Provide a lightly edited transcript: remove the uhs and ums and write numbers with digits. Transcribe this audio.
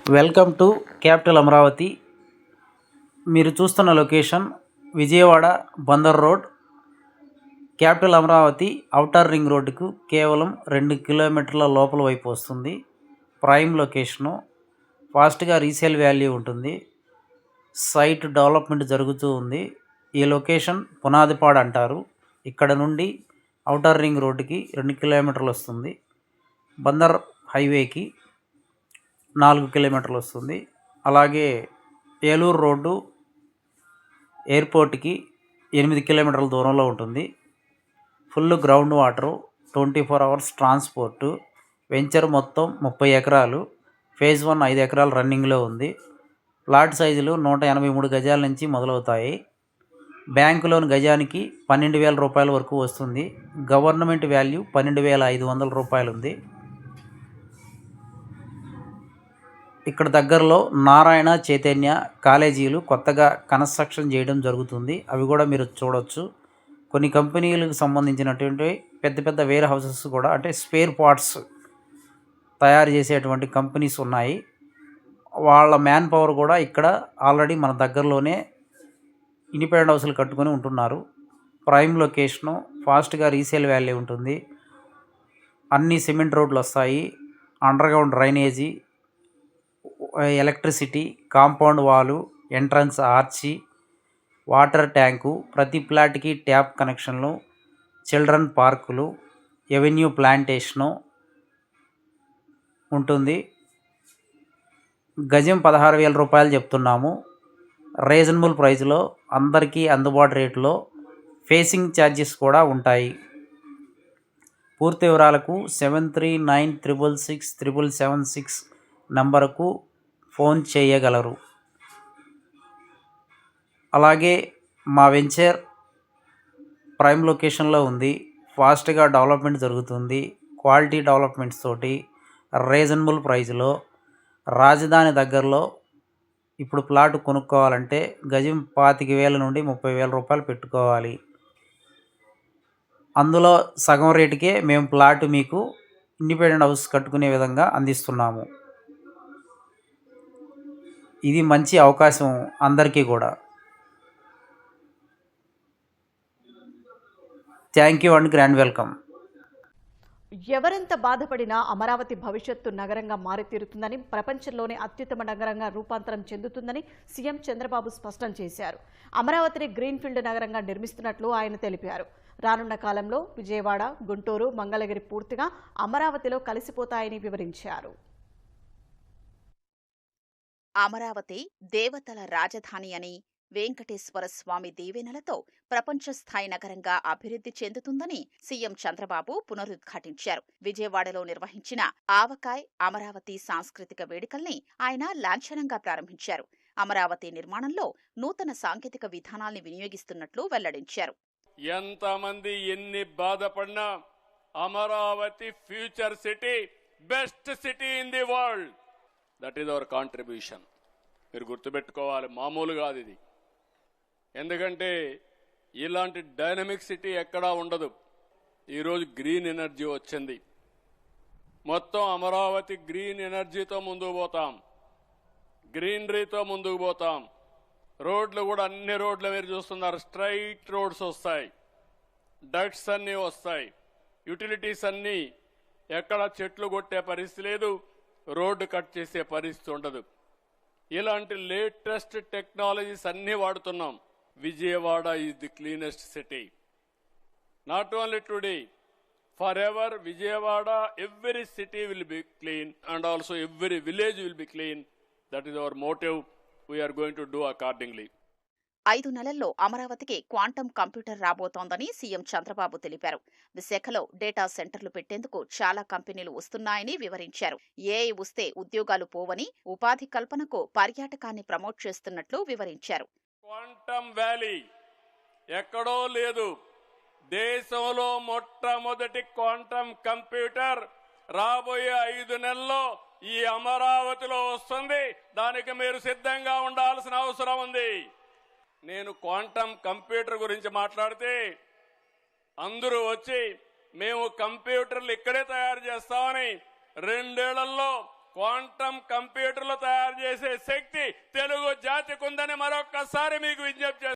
Welcome to capital Amaravati. మీరు చూస్తున్న location Vijayawada Bandar road. Capital Amaravati outer ring రోడ్డుకు కేవలం 2 కిలోమీటర్ల లోపల వైపు వస్తుంది. ప్రైమ్ లొకేషను, ఫాస్ట్గా రీసేల్ వాల్యూ ఉంటుంది. సైట్ డెవలప్మెంట్ జరుగుతూ ఉంది. ఈ లొకేషన్ పునాదిపాడు అంటారు. ఇక్కడ నుండి ఔటర్ రింగ్ రోడ్డుకి 2 కిలోమీటర్లు వస్తుంది. బందర్ హైవేకి 4 కిలోమీటర్లు వస్తుంది. అలాగే ఏలూరు రోడ్డు ఎయిర్పోర్ట్కి 8 కిలోమీటర్ల దూరంలో ఉంటుంది. Full ground water, 24 hours transport. Venture మొత్తం 30 ఎకరాలు. ఫేజ్ 1 5 ఎకరాలు రన్నింగ్లో ఉంది. ప్లాట్ సైజులు 183 గజాల నుంచి మొదలవుతాయి. బ్యాంకు లోన్ గజానికి 12,000 రూపాయల వరకు వస్తుంది. గవర్నమెంట్ వాల్యూ 12,500 రూపాయలు ఉంది. ఇక్కడ దగ్గరలో నారాయణ చైతన్య కాలేజీలు కొత్తగా కన్స్ట్రక్షన్ చేయడం జరుగుతుంది. అవి కూడా మీరు చూడవచ్చు. కొన్ని కంపెనీలకు సంబంధించినటువంటి పెద్ద పెద్ద వేర్ హౌసెస్ కూడా, అంటే స్పేర్ పార్ట్స్ తయారు చేసేటువంటి కంపెనీస్ ఉన్నాయి. వాళ్ళ మ్యాన్ పవర్ కూడా ఇక్కడ ఆల్రెడీ మన దగ్గరలోనే ఇండిపెండెంట్ హౌస్లు కట్టుకొని ఉంటున్నారు. ప్రైమ్ లొకేషను, ఫాస్ట్గా రీసేల్ వాల్యూ ఉంటుంది. అన్ని సిమెంట్ రోడ్లు వస్తాయి. Underground drainage, electricity, compound wall, entrance arch, water tank, ప్రతి ప్లాట్కి ట్యాప్ కనెక్షన్లు, చిల్డ్రన్ పార్కులు, ఎవెన్యూ ప్లాంటేషను ఉంటుంది. గజం 16,000 రూపాయలు చెప్తున్నాము. రీజనబుల్ ప్రైస్లో, అందరికీ అందుబాటు రేటులో. ఫేసింగ్ ఛార్జెస్ కూడా ఉంటాయి. పూర్తి వివరాలకు 7396667776 నంబరుకు ఫోన్ చేయగలరు. అలాగే మా వెంచర్ ప్రైమ్ లొకేషన్లో ఉంది. ఫాస్ట్గా డెవలప్మెంట్ జరుగుతుంది. క్వాలిటీ డెవలప్మెంట్స్ తోటి రీజనబుల్ ప్రైస్లో రాజధాని దగ్గరలో. ఇప్పుడు ప్లాట్ కొనుక్కోవాలంటే గజం 25,000 నుండి 30,000 రూపాయలు పెట్టుకోవాలి. అందులో సగం రేటుకే మేము ప్లాట్ మీకు ఇండిపెండెంట్ హౌస్ కట్టుకునే విధంగా అందిస్తున్నాము. ఇది మంచి అవకాశం అందరికీ కూడా. Thank you and grand welcome. ఎవరెంత బాధపడినా అమరావతి భవిష్యత్తు నగరంగా మారితీరుతుందని, ప్రపంచంలోనే అత్యుత్తమ నగరంగా రూపాంతరం చెందుతుందని సీఎం చంద్రబాబు స్పష్టం చేశారు. అమరావతిని గ్రీన్ఫీల్డ్ నగరంగా నిర్మిస్తున్నట్లు ఆయన తెలిపారు. రానున్న కాలంలో విజయవాడ, గుంటూరు, మంగళగిరి పూర్తిగా అమరావతిలో కలిసిపోతాయని వివరించారు. అమరావతి దేవతల రాజధాని అని, వెంకటేశ్వర స్వామి దీవెనలతో ప్రపంచ స్థాయి నగరంగా అభివృద్ధి చెందుతుందని సీఎం చంద్రబాబు పునరుద్ఘాటించారు. విజయవాడలో నిర్వహించిన ఆవకాయ్ అమరావతి సాంస్కృతిక వేడుకల్ని ఆయన లాంఛనంగా ప్రారంభించారు. అమరావతి నిర్మాణంలో నూతన సాంకేతిక విధానాల్ని వినియోగిస్తున్నట్లు వెల్లడించారు. ఎంతమంది ఎన్ని బాధపడినా Amaravati future city, best city in the world. That is our contribution. మీరు గుర్తుపెట్టుకోవాలి, మామూలు కాదు ఇది. ఎందుకంటే ఇలాంటి డైనమిక్ సిటీ ఎక్కడా ఉండదు. ఈరోజు గ్రీన్ ఎనర్జీ వచ్చింది. మొత్తం అమరావతి గ్రీన్ ఎనర్జీతో ముందుకు పోతాం, గ్రీనరీతో ముందుకు పోతాం. రోడ్లు కూడా అన్ని రోడ్లు మీరు చూస్తున్నారు, స్ట్రైట్ రోడ్స్ వస్తాయి, డక్ట్స్ అన్నీ వస్తాయి, యూటిలిటీస్ అన్నీ. ఎక్కడ చెట్లు కొట్టే పరిస్థితి లేదు, రోడ్డు కట్ చేసే పరిస్థితి ఉండదు. ఇలాంటి లేటెస్ట్ టెక్నాలజీస్ అన్నీ వాడుతున్నాం. Vijayawada is the cleanest city. Not only today, forever Vijayawada, every city will be clean and also every village will be clean. That is our motive. We are going to do accordingly. 5 నెలల్లో అమరావతికి quantum computer రాబోతోందని CM Chandrababu తెలిపారు. విశాఖలో data సెంటర్లు పెట్టేందుకు చాలా కంపెనీలు వస్తున్నాయని వివరించారు. ఏఐ వస్తే ఉద్యోగాలు పోవని, ఉపాధి కల్పనకు పర్యాటకాన్ని ప్రమోట్ చేస్తున్నట్లు వివరించారు. క్వాంటమ్ వ్యాలీ ఎక్కడో లేదు. దేశంలో మొట్టమొదటి క్వాంటమ్ కంప్యూటర్ రాబోయే 5 నెలల్లో ఈ అమరావతిలో వస్తుంది. దానికి మీరు సిద్ధంగా ఉండాల్సిన అవసరం ఉంది. నేను క్వాంటమ్ కంప్యూటర్ గురించి మాట్లాడితే అందరూ వచ్చి మేము కంప్యూటర్లు ఇక్కడే తయారు చేస్తామని 2 ఏళ్లలో క్వాంటం కంప్యూటర్లు తయారు చేసే శక్తి తెలుగు జాతికి ఉందని మరొక్కసారి మీకు విజ్ఞప్తి చేస్తున్నాను.